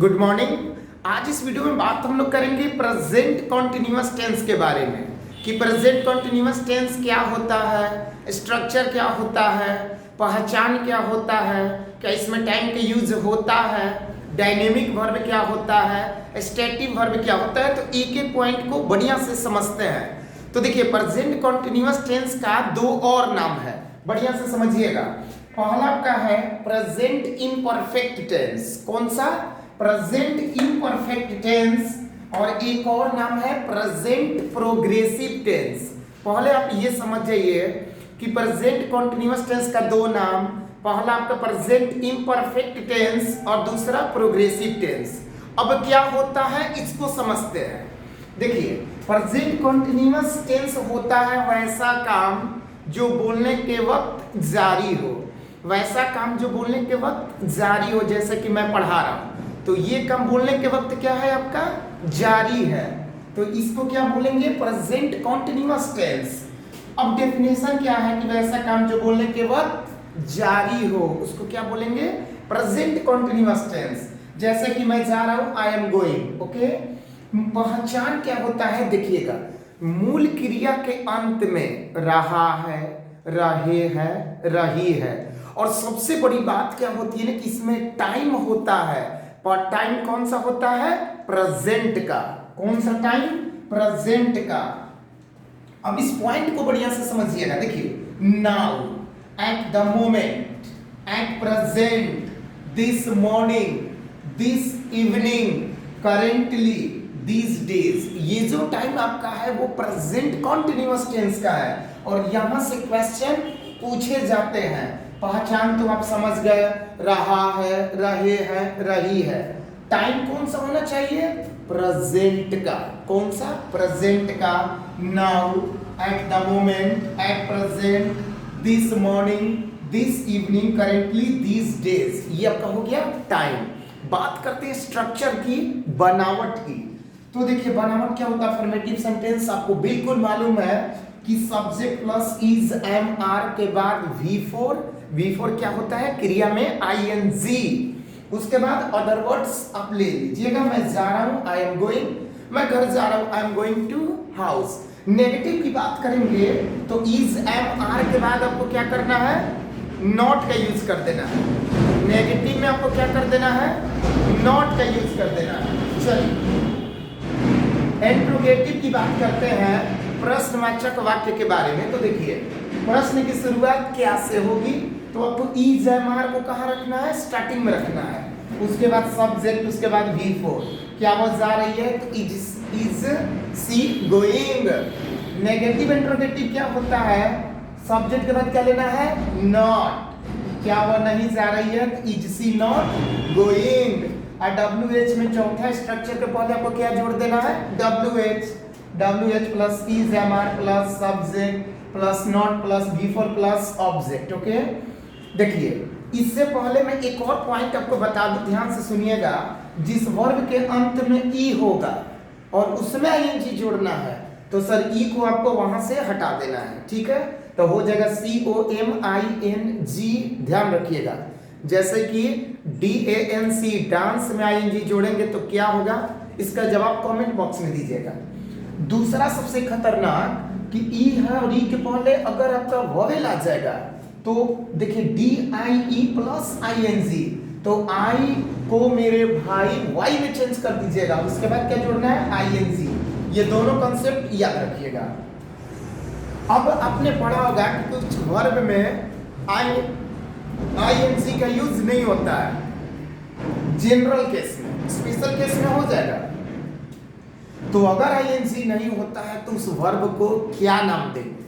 Good morning. आज इस video में बात हम लोग करेंगे प्रेजेंट कॉन्टिन्यूअस टेंस के बारे में कि प्रेजेंट कॉन्टिन्यूअस टेंस क्या होता है, स्ट्रक्चर क्या होता है, पहचान क्या होता है, क्या इसमें टाइम का यूज होता है, डायनेमिक वर्ब क्या होता है, स्टैटिक वर्ब क्या होता है। तो एक एक पॉइंट को बढ़िया से समझते हैं। तो देखिए प्रेजेंट कॉन्टिन्यूअस टेंस का दो और नाम है, बढ़िया से समझिएगा। पहला का है प्रेजेंट इम्परफेक्ट टेंस। कौन सा? Present imperfect tense. और एक और नाम है प्रेजेंट प्रोग्रेसिव टेंस। पहले आप ये समझ जाइए कि प्रेजेंट कॉन्टिन्यूअस टेंस का दो नाम, पहला आपका प्रेजेंट इम्परफेक्ट टेंस और दूसरा प्रोग्रेसिव टेंस। अब क्या होता है इसको समझते हैं। देखिए प्रेजेंट कॉन्टिन्यूअस टेंस होता है वैसा काम जो बोलने के वक्त जारी हो, वैसा काम जो बोलने के वक्त जारी हो। जैसे कि मैं पढ़ा रहा हूं तो ये काम बोलने के वक्त क्या है आपका? जारी है। तो इसको क्या बोलेंगे? Present continuous tense. अब डेफिनेशन क्या है कि वैसा काम जो बोलने के वक्त जारी हो उसको क्या बोलेंगे? Present continuous tense. जैसे कि मैं जा रहा हूं, आई एम गोइंग। ओके, पहचान क्या होता है देखिएगा, मूल क्रिया के अंत में रहा है, रहे हैं, रही है। और सबसे बड़ी बात क्या होती है ना कि इसमें टाइम होता है, पर टाइम कौन सा होता है? प्रेजेंट का। कौन सा टाइम? प्रेजेंट का। अब इस पॉइंट को बढ़िया से समझिएगा। देखिए now, at the moment, at present, this morning, this evening, currently, these days, ये जो टाइम आपका है वो प्रेजेंट कॉन्टिन्यूअस टेंस का है। और यहां से क्वेश्चन पूछे जाते हैं। पहचान तो आप समझ गए, रहा है, रहे हैं, रही है। टाइम कौन सा होना चाहिए? प्रेजेंट का। कौन सा? प्रेजेंट का। Now, at the moment, at present, this morning, this evening, currently, this days, ये आपका हो गया टाइम। बात करते हैं स्ट्रक्चर की, बनावट की। तो देखिए बनावट क्या होता है? अफर्मेटिव सेंटेंस आपको बिल्कुल मालूम है कि subject plus is am are के बाद V4। V4 क्या होता है? क्रिया में ING। उसके बाद अदर वर्ड्स आप ले लीजिएगा। मैं जा रहा हूं, आई एम गोइंग। मैं घर जा रहा हूं, I am going to house. Negative की बात करेंगे तो इज एम आर के बाद आपको क्या करना है? नॉट का यूज कर देना है। नेगेटिव में आपको क्या कर देना है? नॉट का यूज कर देना है। चलिए इंट्रोगेटिव की बात करते हैं, प्रश्नवाचक वाक्य के बारे में। तो देखिए प्रश्न की शुरुआत क्या से होगी? तो आपको इज एम आर को कहाँ रखना है? स्टार्टिंग में रखना है। उसके बाद सब्जेक्ट, उसके बाद V4। क्या वो जा रही है? तो is she going. Negative interrogative क्या होता है? सब्जेक्ट के बाद क्या लेना है? नॉट। क्या वो नहीं जा रही है? तो इज सी नॉट गोइंग। और WH में चौथा स्ट्रक्चर के पहले आपको क्या जोड़ देना है? WH plus is am are plus subject plus not plus V4 plus object. Okay, देखिए इससे पहले मैं एक और पॉइंट आपको बता दूं, ध्यान से सुनिएगा। जिस वर्ब के अंत में ई होगा और उसमें ING जोड़ना है तो सर ई को आपको वहां से हटा देना है। ठीक है, तो हो जाएगा COMING। ध्यान रखिएगा। जैसे कि DANC, डांस में ING जोड़ेंगे तो क्या होगा? इसका जवाब कमेंट बॉक्स में दीजिएगा। दूसरा सबसे खतरनाक कि ई है और ई के पहले अगर आपका वोवेल आ जाएगा तो देखिए DIE प्लस ING, तो आई को मेरे भाई वाई में चेंज कर दीजिएगा। उसके बाद क्या जोड़ना है? ING। ये दोनों कंसेप्ट याद रखिएगा। अब आपने पढ़ा होगा कि कुछ वर्ब में ING का यूज नहीं होता है, जनरल केस में। स्पेशल केस में हो जाएगा। तो अगर ING नहीं होता है तो उस वर्ब को क्या नाम देंगे?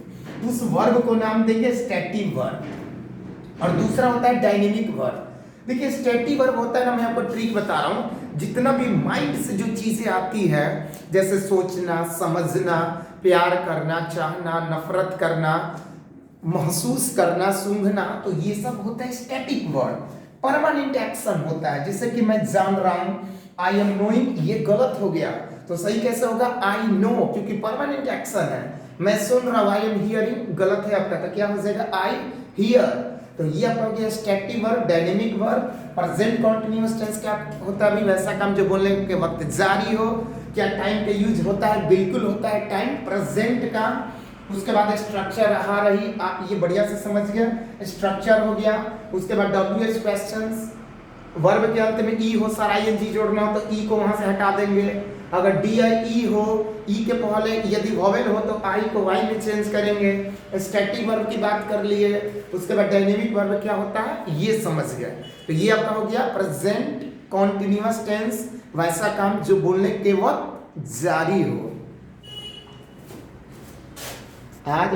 उस वर्ब को नाम देंगे स्टैटिक वर्ब। और दूसरा होता है डायनेमिक वर्ब। देखिए स्टैटिक वर्ब होता है ना, मैं आपको ट्रिक बता रहा हूं, जितना भी माइंड से जो चीजें आती है, जैसे सोचना, समझना, प्यार करना, चाहना, नफरत करना, महसूस करना, सूंघना, तो ये सब होता है स्टैटिक वर्ड। परमानेंट एक्शन होता है, जैसे कि मैं जान रहा हूं, आई एम नोइंग, ये गलत हो गया तो सही कैसे होगा? आई नो, क्योंकि परमानेंट एक्शन है। मैं सुन रहा हूं, आई एम हियरिंग, गलत है आपका, तो क्या हो जाएगा? I hear. तो ये आपका हो गया static verb, dynamic verb. Present continuous tense क्या होता है? अभी वैसा काम जो बोलने के वक्त जारी हो। क्या टाइम का यूज होता है? बिल्कुल होता है टाइम प्रेजेंट का। उसके बाद स्ट्रक्चर आ रही, आप ये बढ़िया से समझ गए, स्ट्रक्चर हो गया। उसके बाद WH क्वेश्चंस, वर्ब के अंत में ई हो, सारा ing जोड़ना हो तो ई को वहां से हटा देंगे। अगर DIE हो, ई के पहले यदि वॉवेल हो तो आई को वाई में चेंज करेंगे। स्टैटिक वर्ब की बात कर लिए। उसके बाद डायनेमिक वर्ब क्या होता है ये समझ गए। तो ये आपका हो गया प्रेजेंट कॉन्टिन्यूअस टेंस, वैसा काम जो बोलने के वक्त जारी हो। आज